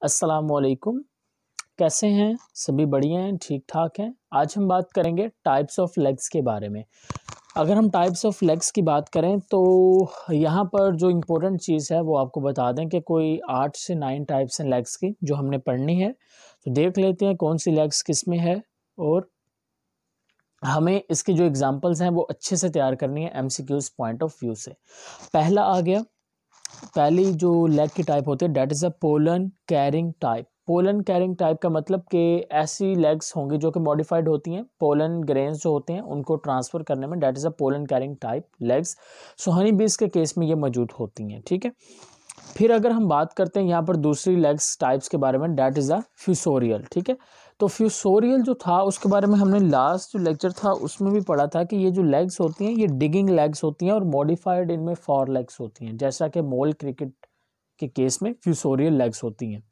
अस्सलामुअलैकुम। कैसे हैं? सभी बढ़िया हैं, ठीक ठाक हैं। आज हम बात करेंगे टाइप्स ऑफ लेग्स के बारे में। अगर हम टाइप्स ऑफ लेग्स की बात करें तो यहाँ पर जो इम्पोर्टेंट चीज़ है वो आपको बता दें कि कोई 8 से 9 टाइप्स हैं लेग्स की जो हमने पढ़नी है। तो देख लेते हैं कौन सी लेग्स किस में है और हमें इसकी जो एग्जांपल्स हैं वो अच्छे से तैयार करनी है एमसीक्यूज पॉइंट ऑफ व्यू से। पहला आ गया, पहली जो लेग की टाइप होती है date is a pollen carrying type. Pollen carrying type का मतलब कि ऐसी लेग्स होंगी जो कि मॉडिफाइड होती हैं, पोलन ग्रेन्स जो होते हैं उनको ट्रांसफ़र करने में, that is a pollen carrying type legs. So honey bees के केस में ये मौजूद होती हैं, ठीक है। फिर अगर हम बात करते हैं यहाँ पर दूसरी लेग्स टाइप्स के बारे में, डेट इज़ अ फ्यूसोरियल, ठीक है। तो फ्यूसोरियल जो था उसके बारे में हमने लास्ट जो लेक्चर था उसमें भी पढ़ा था कि ये जो लेग्स होती हैं ये डिगिंग लेग्स होती हैं और मॉडिफाइड इनमें फॉर लेग्स होती हैं, जैसा कि मोल क्रिकेट के केस में फ्यूसोरियल लेग्स होती हैं।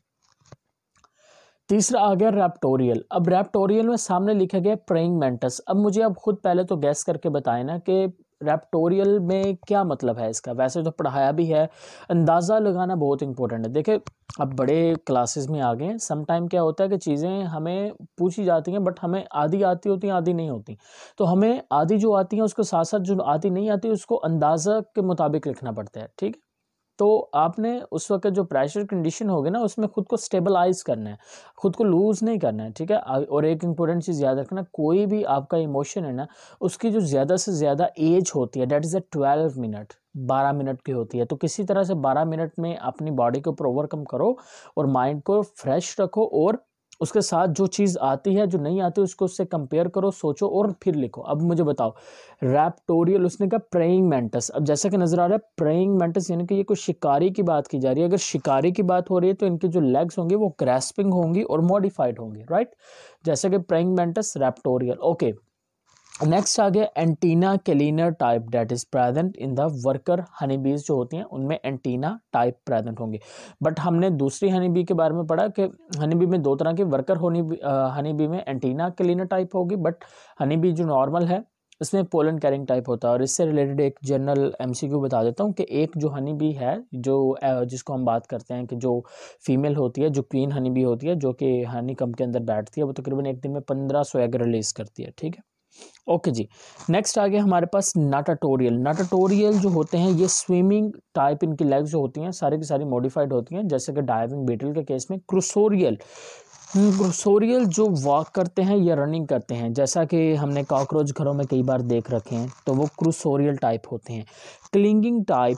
तीसरा आ गया रैप्टोरियल। अब रैप्टोरियल में सामने लिखा गया प्रेइंग मैंटिस। अब मुझे आप खुद पहले तो गैस करके बताएं ना कि रैप्टोरियल में क्या मतलब है इसका। वैसे तो पढ़ाया भी है, अंदाज़ा लगाना बहुत इंपॉर्टेंट है। देखिए अब बड़े क्लासेस में आ गए हैं, सम टाइम क्या होता है कि चीज़ें हमें पूछी जाती हैं बट हमें आधी आती होती हैं आधी नहीं होती। तो हमें आधी जो आती हैं उसके साथ साथ जो आधी नहीं आती उसको अंदाज़ा के मुताबिक लिखना पड़ता है, ठीक है। तो आपने उस वक्त जो प्रेशर कंडीशन होगी ना उसमें खुद को स्टेबलाइज करना है, खुद को लूज़ नहीं करना है, ठीक है। और एक इंपॉर्टेंट चीज़ याद रखना, कोई भी आपका इमोशन है ना उसकी जो ज़्यादा से ज़्यादा एज होती है date is a 12 minute, 12 minute की होती है। तो किसी तरह से 12 मिनट में अपनी बॉडी के ऊपर ओवरकम करो और माइंड को फ्रेश रखो और उसके साथ जो चीज़ आती है जो नहीं आती उसको उससे कंपेयर करो, सोचो और फिर लिखो। अब मुझे बताओ रैप्टोरियल, उसने कहा प्रेइंग मैंटिस। अब जैसा कि नजर आ रहा है प्रेइंग मैंटिस यानी कि ये कोई शिकारी की बात की जा रही है। अगर शिकारी की बात हो रही है तो इनकी जो लेग्स होंगी वो ग्रैस्पिंग होंगी और मॉडिफाइड होंगी, राइट। जैसे कि praying mantis raptorial. Okay, next आ गया antenna cleaner type, that is present in the worker honey bees जो होती हैं उनमें एंटीना टाइप प्रेजेंट होंगे। बट हमने दूसरी हनी बी के बारे में पढ़ा कि हनी बी में दो तरह की, वर्कर हनी बी में एंटीना कैलिनर टाइप होगी, बट हनी बी जो नॉर्मल है इसमें पोलन कैरिंग टाइप होता है। और इससे रिलेटेड एक जनरल एमसीक्यू बता देता हूँ कि एक जो हनी बी है जो जिसको हम बात करते हैं कि जो फीमेल होती है, जो क्वीन हनी बी होती है जो कि हनी कम के अंदर बैठती है, वो तकरीबन एक दिन में 1500 एग रिलीज करती है, ठीक है। ओके जी, नेक्स्ट आ गया हमारे पास नाटाटोरियल। नाटाटोरियल जो होते हैं ये स्विमिंग टाइप, इनकी लेग्स जो होती हैं सारी की सारी मॉडिफाइड होती हैं, जैसे कि डाइविंग बीटल के केस में। क्रूसोरियल, क्रूसोरियल जो वॉक करते हैं या रनिंग करते हैं, जैसा कि हमने कॉकरोच घरों में कई बार देख रखे हैं, तो वो क्रूसोरियल टाइप होते हैं। क्लिंगिंग टाइप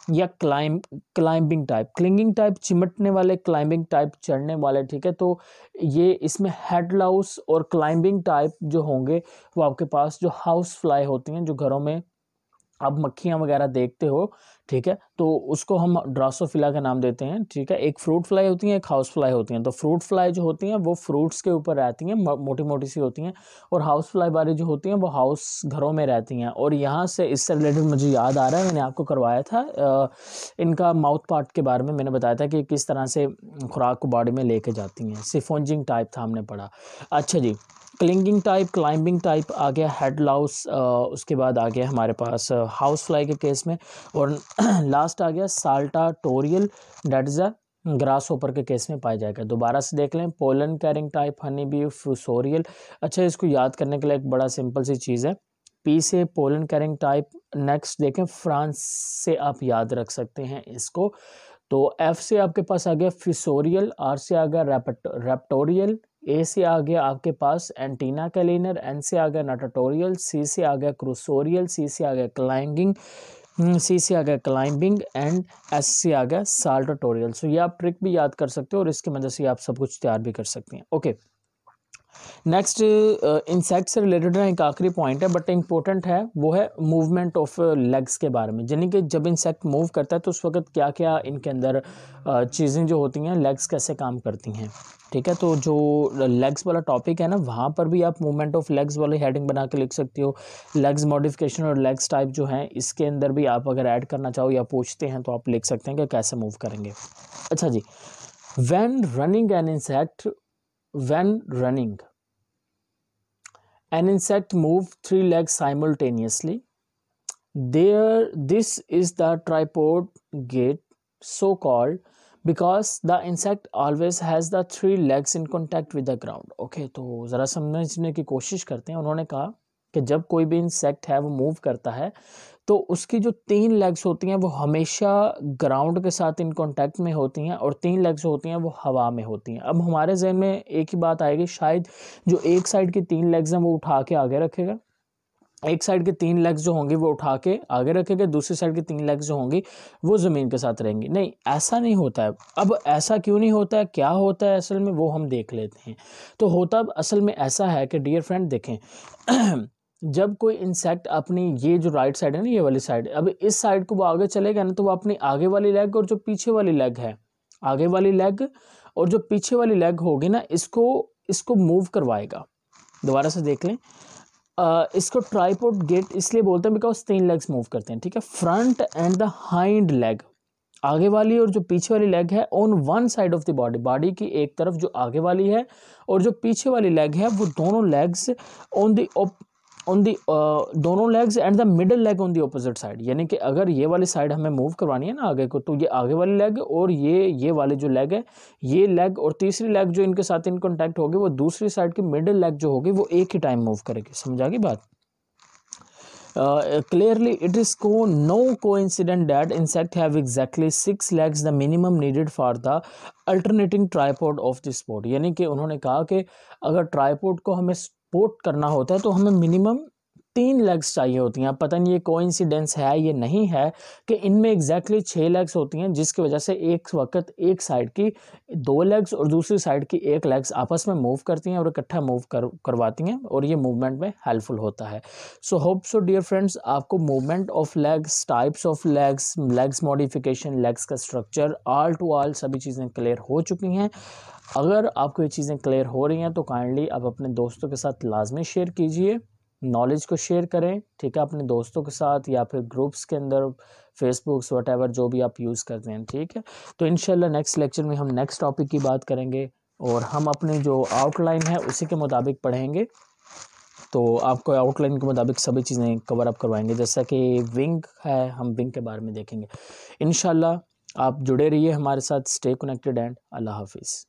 या क्लाइंबिंग टाइप, क्लिंगिंग टाइप चिमटने वाले, क्लाइंबिंग टाइप चढ़ने वाले, ठीक है। तो ये इसमें हेड लाउस और क्लाइंबिंग टाइप जो होंगे वो आपके पास जो हाउस फ्लाई होती हैं, जो घरों में आप मक्खियाँ वगैरह देखते हो, ठीक है, तो उसको हम ड्रासोफिला का नाम देते हैं, ठीक है। एक फ्रूट फ्लाई होती है, एक हाउस फ्लाई होती हैं। तो फ्रूट फ्लाई जो होती हैं वो फ्रूट्स के ऊपर रहती हैं, मोटी मोटी सी होती हैं, और हाउस फ्लाई वाली जो होती हैं वो हाउस घरों में रहती हैं। और यहाँ से इससे रिलेटेड मुझे याद आ रहा है, मैंने आपको करवाया था इनका माउथ पार्ट के बारे में, मैंने बताया था कि किस तरह से खुराक को बॉडी में लेके जाती हैं। सिफोंजिंग टाइप था हमने पढ़ा। अच्छा जी, क्लिंगिंग टाइप, क्लाइंबिंग टाइप आ गया, हेड लाउस, उसके बाद आ गया हमारे पास हाउस फ्लाई के केस में, और लास्ट आ गया saltatorial, that is a grasshopper के केस में पाया जाएगा। दोबारा से देख लें, pollen carrying type, honey bee, fossorial. अच्छा, इसको याद करने के लिए एक बड़ा सिंपल सी चीज़ है, पी से पोलन कैरिंग टाइप। नेक्स्ट देखें, फ्रांस से आप याद रख सकते हैं इसको। तो एफ से आपके पास आ गया फिसोरियल, आर से आ गया रैप्टोरियल, ए से आ गया आपके पास एंटीना कैलिनर, एन से आ गया नाटाटोरियल, सी से आ गया क्रूसोरियल, सी से आ गया क्लाइंबिंग, सी से आ गया क्लाइंबिंग, एंड एस से आ गया साल्टाटोरियल। सो ये आप ट्रिक भी याद कर सकते हो और इसकी मदद से आप सब कुछ तैयार भी कर सकते हैं। ओके, नेक्स्ट इंसेक्ट से रिलेटेड एक आखिरी पॉइंट है बट इम्पोर्टेंट है, वो है मूवमेंट ऑफ लेग्स के बारे में। यानी कि जब इंसेक्ट मूव करता है तो उस वक्त क्या क्या इनके अंदर चीज़ें जो होती हैं, लेग्स कैसे काम करती हैं, ठीक है। तो जो लेग्स वाला टॉपिक है ना वहाँ पर भी आप मूवमेंट ऑफ लेग्स वाली हेडिंग बना के लिख सकते हो। लेग्स मॉडिफिकेशन और लेग्स टाइप जो हैं इसके अंदर भी आप अगर ऐड करना चाहो या पूछते हैं तो आप लिख सकते हैं कि कैसे मूव करेंगे। अच्छा जी, when running an insect, when running an insect move 3 legs simultaneously. This is the tripod gait, so called, because the insect always has the 3 legs in contact with the ground. Okay, तो ज़रा समझने की कोशिश करते हैं। उन्होंने कहा कि जब कोई भी इंसेक्ट है वो मूव करता है तो उसकी जो 3 लेग्स होती हैं वो हमेशा ग्राउंड के साथ इन कांटेक्ट में होती हैं और 3 लेग्स होती हैं वो हवा में होती हैं। अब हमारे जहन में एक ही बात आएगी, शायद जो एक साइड की 3 लेग्स हैं वो उठा के आगे रखेगा, एक साइड के 3 लेग्स जो होंगी वो उठा के आगे रखेगा, दूसरी साइड की 3 लेग्स जो होंगी वो ज़मीन के साथ रहेंगी। नहीं, ऐसा नहीं होता है। अब ऐसा क्यों नहीं होता है, क्या होता है असल में, वो हम देख लेते हैं। तो होता असल में ऐसा है कि डियर फ्रेंड देखें जब कोई इंसेक्ट अपनी ये जो राइट साइड है ना, ये वाली साइड, अब इस साइड को वो आगे चलेगा ना, तो वो अपनी आगे वाली लेग और जो पीछे वाली लेग है, आगे वाली लेग और जो पीछे वाली लेग होगी ना, इसको मूव करवाएगा। दोबारा से देख लें, इसको ट्राइपॉड गेट इसलिए बोलते हैं बिकॉज 3 लेग्स मूव करते हैं, ठीक है। Front end the hind leg, आगे वाली और जो पीछे वाली लेग है on one side of the body, body की एक तरफ जो आगे वाली है और जो पीछे वाली लेग है वो दोनों लेग्स दोनों legs and the middle leg on the opposite side. यानी कि अगर ये वाली साइड हमें मूव करवानी है ना आगे को, तो ये आगे वाली लेग और ये वाली जो लेग है, ये लेग और तीसरी लेग जो इनके साथ इन कॉन्टैक्ट होगी वो दूसरी साइड की मिडल लेग जो होगी वो एक ही टाइम मूव करेगी। समझ आ गई बात? Clearly it is no coincidence that insect have exactly 6 legs, the minimum needed for the alternating tripod of the sport। यानी कि उन्होंने कहा कि अगर ट्राइपॉड को हमें सपोर्ट करना होता है तो हमें मिनिमम 3 लेग्स चाहिए होती हैं। अब पता नहीं ये कोइंसिडेंस है ये नहीं है कि इनमें एग्जैक्टली 6 लेग्स होती हैं, जिसकी वजह से एक वक्त एक साइड की 2 लेग्स और दूसरी साइड की 1 लेग्स आपस में मूव करती हैं और इकट्ठा मूव करवाती हैं और ये मूवमेंट में हेल्पफुल होता है। So hope so dear friends, आपको movement of legs, types of legs, legs modification, legs का स्ट्रक्चर, ऑल टू ऑल सभी चीज़ें क्लियर हो चुकी हैं। अगर आपको ये चीज़ें क्लियर हो रही हैं तो काइंडली आप अपने दोस्तों के साथ लाजमी शेयर कीजिए, नॉलेज को शेयर करें, ठीक है, अपने दोस्तों के साथ या फिर ग्रुप्स के अंदर, फेसबुक्स व्हाटएवर जो भी आप यूज़ करते हैं, ठीक है। तो इंशाल्लाह नेक्स्ट लेक्चर में हम नेक्स्ट टॉपिक की बात करेंगे और हम अपनी जो आउटलाइन है उसी के मुताबिक पढ़ेंगे। तो आपको आउटलाइन के मुताबिक सभी चीज़ें कवर अप करवाएंगे। जैसा कि विंग है, हम विंग के बारे में देखेंगे इंशाल्लाह। आप जुड़े रहिए हमारे साथ, स्टे कनेक्टेड एंड अल्लाह हाफिज़।